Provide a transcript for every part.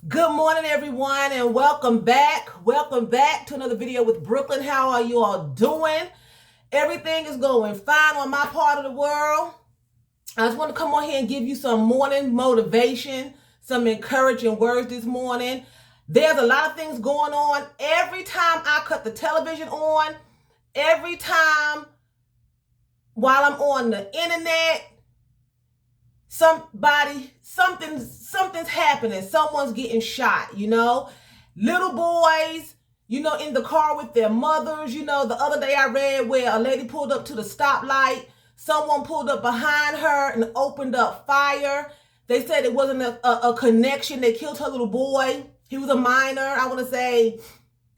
Good morning, everyone, and welcome back. Welcome back to another video with Brooklyn. How are you all doing? Everything is going fine on my part of the world. I just want to come on here and give you some morning motivation, some encouraging words this morning. There's a lot of things going on. Every time I cut the television on, every time while I'm on the internet, something's happening. Someone's getting shot, little boys, in the car with their mothers. The other day I read where a lady pulled up to the stoplight, someone pulled up behind her and opened up fire. They said it wasn't a connection. They killed her little boy. He was a minor, I want to say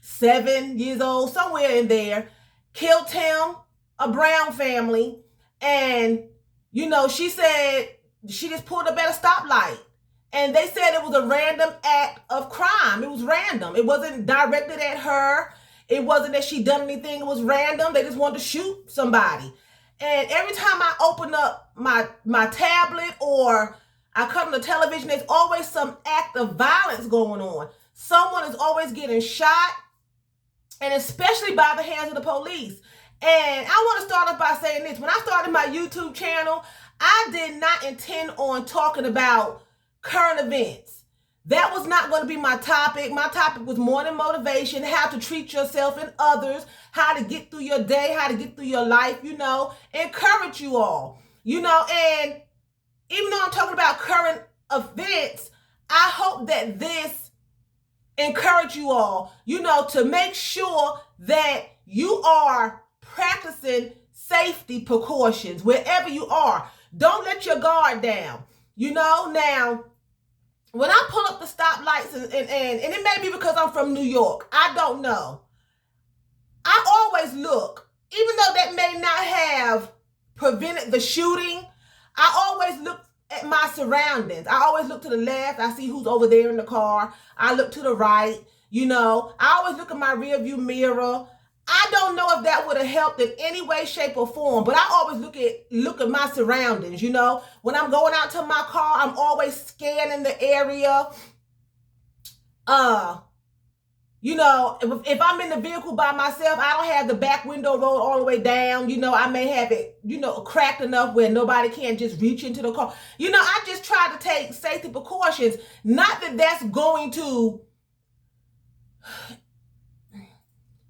7 years old, somewhere in there. Killed him. A Brown family. And she said she just pulled up at a stoplight. And they said it was a random act of crime. It was random. It wasn't directed at her. It wasn't that she done anything. It was random. They just wanted to shoot somebody. And every time I open up my tablet or I cut on the television, there's always some act of violence going on. Someone is always getting shot, and especially by the hands of the police. And I want to start off by saying this. When I started my YouTube channel, I did not intend on talking about current events. That was not going to be my topic. My topic was morning motivation, how to treat yourself and others, how to get through your day, how to get through your life, encourage you all, and even though I'm talking about current events, I hope that this encourage you all, to make sure that you are practicing safety precautions wherever you are. Don't let your guard down. Now, when I pull up the stoplights, and it may be because I'm from New York, I don't know. I always look, even though that may not have prevented the shooting, I always look at my surroundings. I always look to the left. I see who's over there in the car. I look to the right. I always look at my rear view mirror. I don't know if that would have helped in any way, shape, or form, but I always look at my surroundings. When I'm going out to my car, I'm always scanning the area. If I'm in the vehicle by myself, I don't have the back window rolled all the way down. I may have it, cracked enough where nobody can just reach into the car. I just try to take safety precautions. Not that that's going to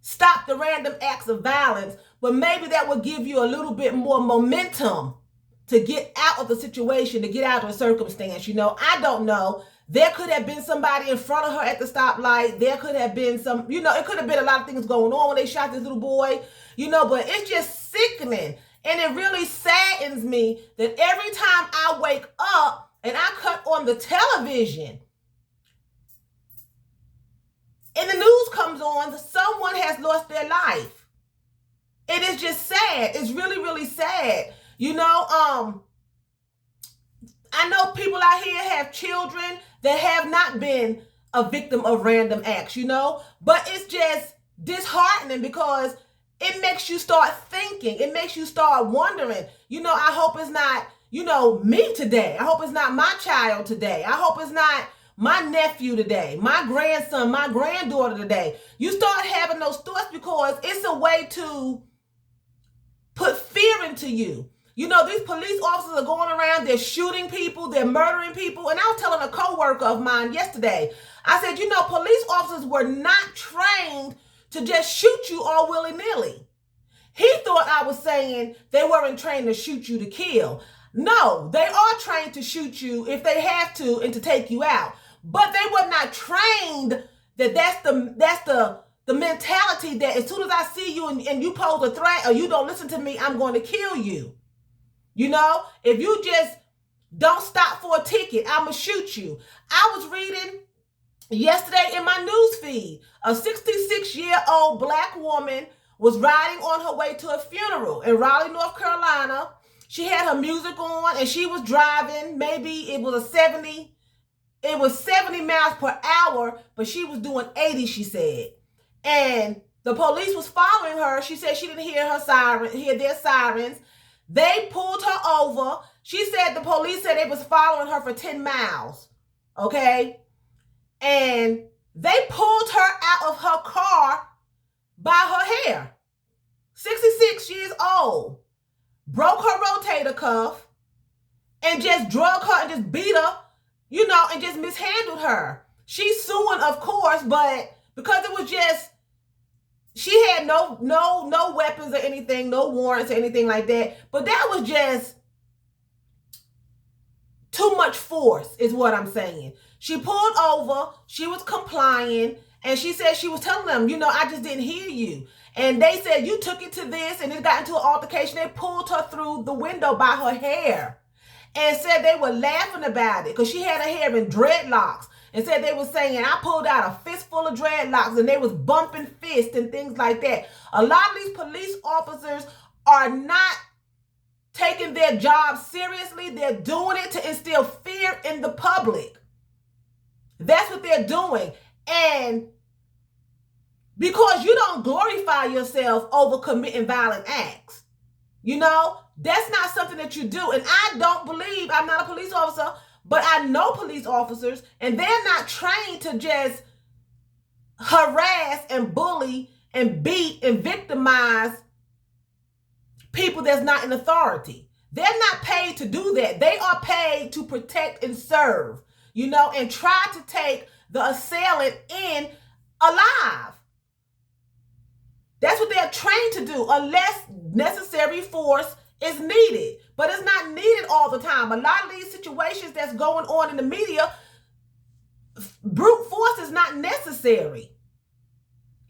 stop the random acts of violence, but maybe that will give you a little bit more momentum to get out of the situation, to get out of the circumstance. I don't know. There could have been somebody in front of her at the stoplight. There could have been it could have been a lot of things going on when they shot this little boy, but it's just sickening. And it really saddens me that every time I wake up and I cut on the television and the news comes on, someone has lost their life. It is just sad. It's really, really sad. I know people out here have children that have not been a victim of random acts, but it's just disheartening because it makes you start thinking. It makes you start wondering, I hope it's not, me today. I hope it's not my child today. I hope it's not my nephew today, my grandson, my granddaughter today. You start having those thoughts because it's a way to put fear into you. These police officers are going around, they're shooting people, they're murdering people. And I was telling a coworker of mine yesterday, I said, police officers were not trained to just shoot you all willy-nilly. He thought I was saying they weren't trained to shoot you to kill. No, they are trained to shoot you if they have to and to take you out. But they were not trained that's the mentality that as soon as I see you and you pose a threat or you don't listen to me, I'm going to kill you. If you just don't stop for a ticket, I'm going to shoot you. I was reading yesterday in my news feed, a 66-year-old black woman was riding on her way to a funeral in Raleigh, North Carolina. She had her music on and she was driving. Maybe it was 70 miles per hour, but she was doing 80, she said. And the police was following her. She said she didn't hear their sirens. They pulled her over. She said the police said they was following her for 10 miles. Okay? and they pulled her out of her car by her hair. 66 years old. Broke her rotator cuff and just drug her and just beat her, and just mishandled her. She's suing, of course, but because it was just, she had no weapons or anything, no warrants or anything like that. But that was just too much force, is what I'm saying. She pulled over, she was complying, and she said she was telling them, I just didn't hear you. And they said, you took it to this, and it got into an altercation. They pulled her through the window by her hair and said they were laughing about it because she had her hair in dreadlocks, and said they were saying, I pulled out a fistful of dreadlocks, and they was bumping fists and things like that. A lot of these police officers are not taking their job seriously. They're doing it to instill fear in the public. That's what they're doing. And because you don't glorify yourself over committing violent acts, that's not something that you do. And I don't believe, I'm not a police officer, but I know police officers, and they're not trained to just harass and bully and beat and victimize people that's not in authority. They're not paid to do that. They are paid to protect and serve, and try to take the assailant in alive. That's what they're trained to do, unless necessary force is needed. But it's not needed all the time. A lot of these situations that's going on in the media, brute force is not necessary.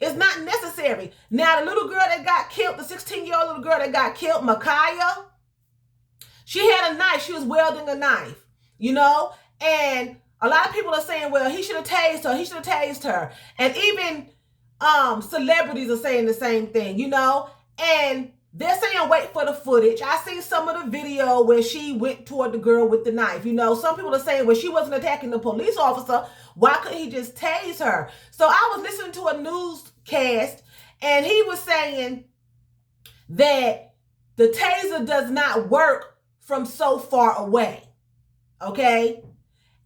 It's not necessary. Now, the little girl that got killed, the 16-year-old little girl that got killed, Ma'Khia, she had a knife. She was wielding a knife, and a lot of people are saying, well, he should have tased her. He should have tased her. And even celebrities are saying the same thing, and they're saying wait for the footage. I seen some of the video where she went toward the girl with the knife. Some people are saying, well, she wasn't attacking the police officer. Why couldn't he just tase her? So I was listening to a newscast, and he was saying that the taser does not work from so far away, okay?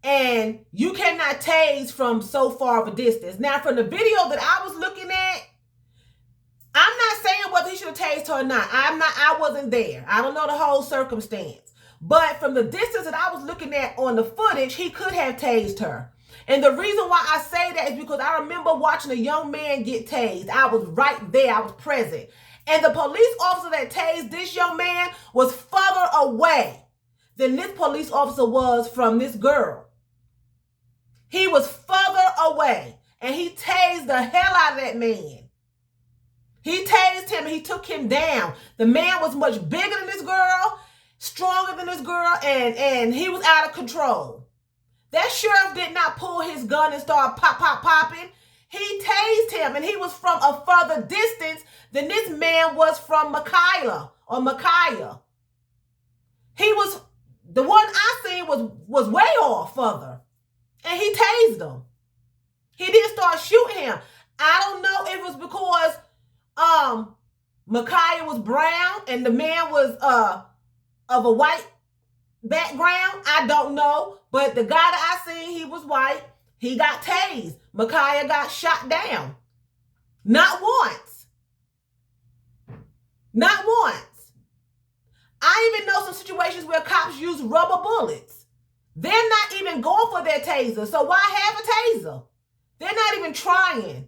And you cannot tase from so far of a distance. Now, from the video that I was looking at, I'm not saying whether he should have tased her or not. I wasn't there. I don't know the whole circumstance. But from the distance that I was looking at on the footage, he could have tased her. And the reason why I say that is because I remember watching a young man get tased. I was right there. I was present. And the police officer that tased this young man was further away than this police officer was from this girl. He was further away, and he tased the hell out of that man. He tased him, and he took him down. The man was much bigger than this girl, stronger than this girl, and he was out of control. That sheriff did not pull his gun and start popping. He tased him, and he was from a further distance than this man was from Ma'Khia. He was, the one I seen was way off further. And he tased him. He didn't start shooting him. I don't know if it was because Ma'Khia was brown and the man was of a white background. I don't know. But the guy that I seen, he was white. He got tased. Ma'Khia got shot down. Not once. Not once. I even know some situations where cops use rubber bullets. They're not even going for their taser. So why have a taser? They're not even trying.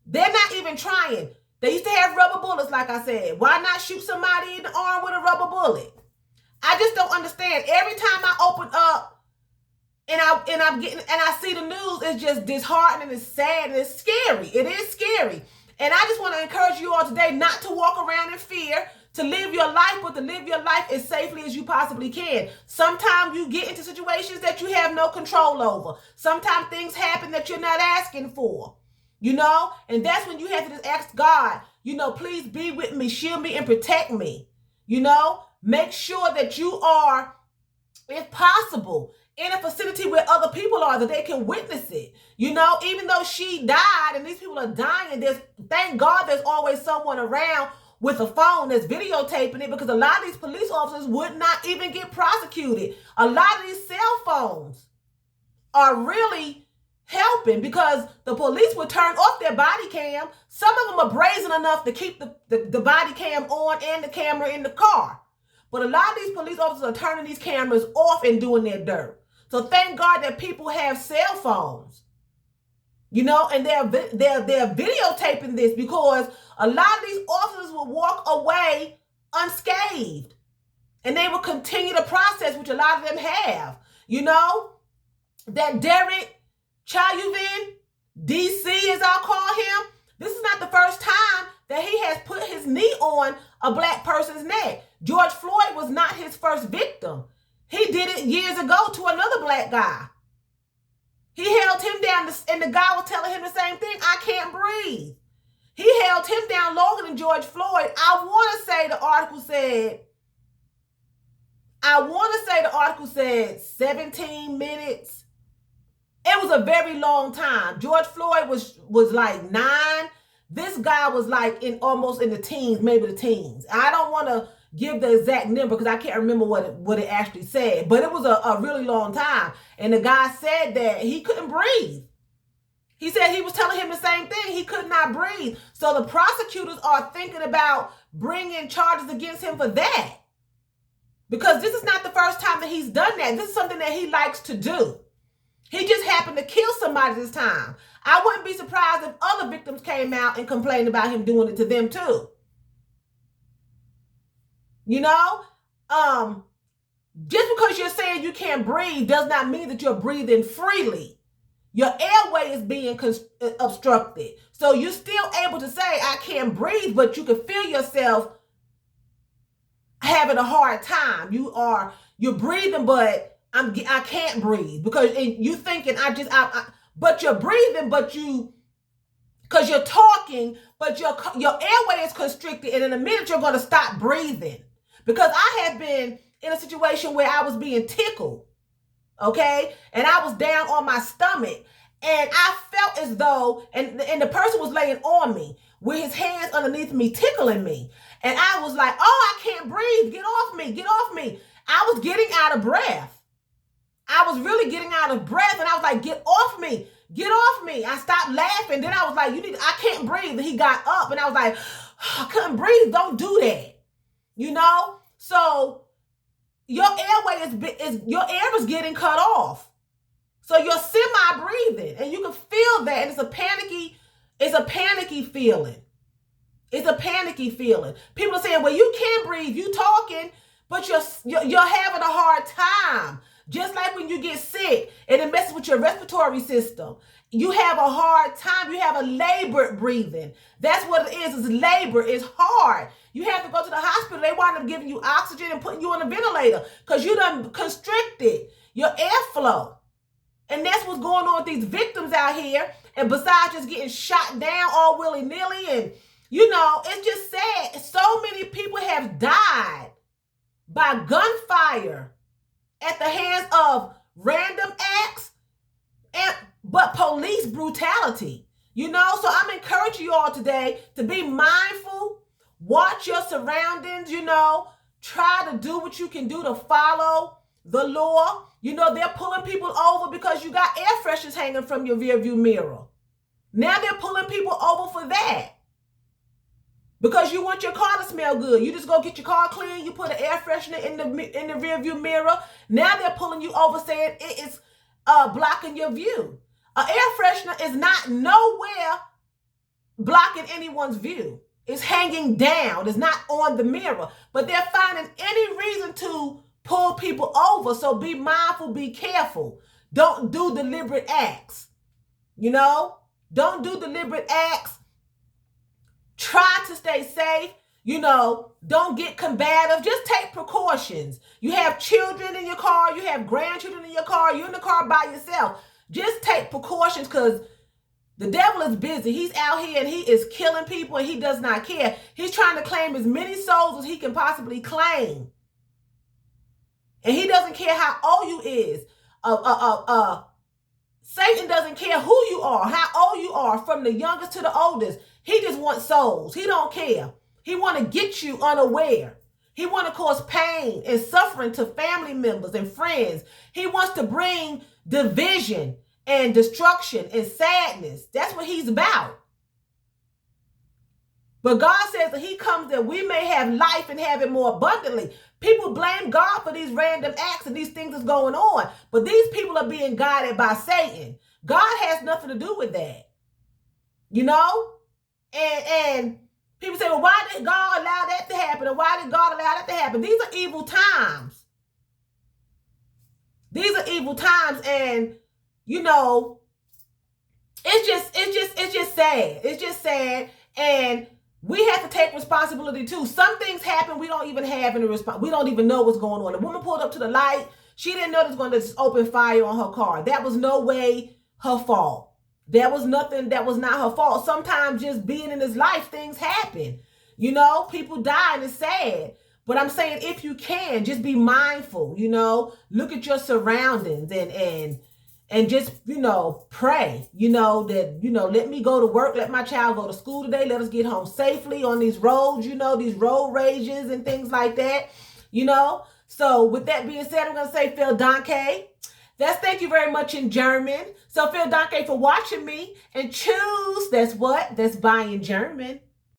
They're not even trying. They used to have rubber bullets, like I said. Why not shoot somebody in the arm with a rubber bullet? I just don't understand. Every time I open up and I see the news, it's just disheartening, it's sad, and it's scary. It is scary. And I just want to encourage you all today not to walk around in fear, to live your life, but to live your life as safely as you possibly can. Sometimes you get into situations that you have no control over. Sometimes things happen that you're not asking for, and that's when you have to just ask God, please be with me, shield me, and protect me. Make sure that you are, if possible, in a facility where other people are, that they can witness it. Even though she died and these people are dying, thank God there's always someone around with a phone that's videotaping it, because a lot of these police officers would not even get prosecuted. A lot of these cell phones are really helping because the police would turn off their body cam. Some of them are brazen enough to keep the body cam on and the camera in the car. But a lot of these police officers are turning these cameras off and doing their dirt. So thank God that people have cell phones, you know, and they're videotaping this because a lot of these officers will walk away unscathed and they will continue the process, which a lot of them have. You know, that Derek Chauvin, DC as I'll call him, this is not the first time that he has put his knee on a black person's neck. George Floyd was not his first victim. He did it years ago to another black guy. He held him down and the guy was telling him the same thing. I can't breathe. He held him down longer than George Floyd. I want to say the article said 17 minutes. It was a very long time. George Floyd was like 9. This guy was like almost in the teens, maybe the teens. I don't want to give the exact number because I can't remember what it actually said, but it was a really long time. And the guy said that he couldn't breathe. He said he was telling him the same thing. He could not breathe. So the prosecutors are thinking about bringing charges against him for that. Because this is not the first time that he's done that. This is something that he likes to do. He just happened to kill somebody this time. I wouldn't be surprised if other victims came out and complained about him doing it to them too. You know, just because you're saying you can't breathe does not mean that you're breathing freely. Your airway is being obstructed. So you're still able to say, I can't breathe, but you can feel yourself having a hard time. You're breathing, but I can't breathe because you thinking but you're breathing, because you're talking, but your airway is constricted, and in a minute you're going to stop breathing. Because I had been in a situation where I was being tickled, okay, and I was down on my stomach, and I felt as though, and the person was laying on me with his hands underneath me, tickling me, and I was like, oh, I can't breathe, get off me, get off me. I was getting out of breath. I was really getting out of breath, and I was like, get off me, get off me. I stopped laughing. Then I was like, I can't breathe. And he got up, and I was like, oh, I couldn't breathe. Don't do that. You know? So your airway your air is getting cut off. So you're semi-breathing, and you can feel that. And it's a panicky feeling. It's a panicky feeling. People are saying, well, you can't breathe. You talking, but you're having a hard time. Just like when you get sick and it messes with your respiratory system. You have a hard time. You have a labored breathing. That's what it is labor. It's hard. You have to go to the hospital. They wind up giving you oxygen and putting you on a ventilator because you done constricted your airflow. And that's what's going on with these victims out here. And besides just getting shot down all willy-nilly, and, you know, it's just sad. So many people have died by gunfire at the hands of random acts, but police brutality. You know, so I'm encouraging you all today to be mindful, watch your surroundings, you know, try to do what you can do to follow the law. You know, they're pulling people over because you got air fresheners hanging from your rearview mirror. Now they're pulling people over for that. Because you want your car to smell good. You just go get your car clean. You put an air freshener in the rearview mirror. Now they're pulling you over saying it is blocking your view. An air freshener is not nowhere blocking anyone's view. It's hanging down. It's not on the mirror. But they're finding any reason to pull people over. So be mindful, be careful. Don't do deliberate acts. You know? Don't do deliberate acts. Try to stay safe. You know, don't get combative. Just take precautions. You have children in your car. You have grandchildren in your car. You're in the car by yourself. Just take precautions because the devil is busy. He's out here and he is killing people and he does not care. He's trying to claim as many souls as he can possibly claim. And he doesn't care how old you is. Satan doesn't care who you are, how old you are, from the youngest to the oldest. He just wants souls. He don't care. He want to get you unaware. He want to cause pain and suffering to family members and friends. He wants to bring division and destruction and sadness. That's what he's about. But God says that he comes that we may have life and have it more abundantly. People blame God for these random acts and these things that's going on. But these people are being guided by Satan. God has nothing to do with that. You know? And people say, well, why did God allow that to happen? Or why did God allow that to happen? These are evil times. These are evil times. And, you know, it's just sad. It's just sad. And we have to take responsibility too. Some things happen we don't even have any response. We don't even know what's going on. The woman pulled up to the light. She didn't know there was going to open fire on her car. That was no way her fault. That was nothing. That was not her fault. Sometimes just being in this life, things happen. You know, people die and it's sad. But I'm saying if you can, just be mindful. You know, look at your surroundings and just, you know, pray, you know, that, you know, let me go to work, let my child go to school today, let us get home safely on these roads, you know, these road rages and things like that, you know. So with that being said, I'm going to say Vielen Dank. That's thank you very much in German. So Vielen Dank for watching me, and choose, that's what? That's buying German.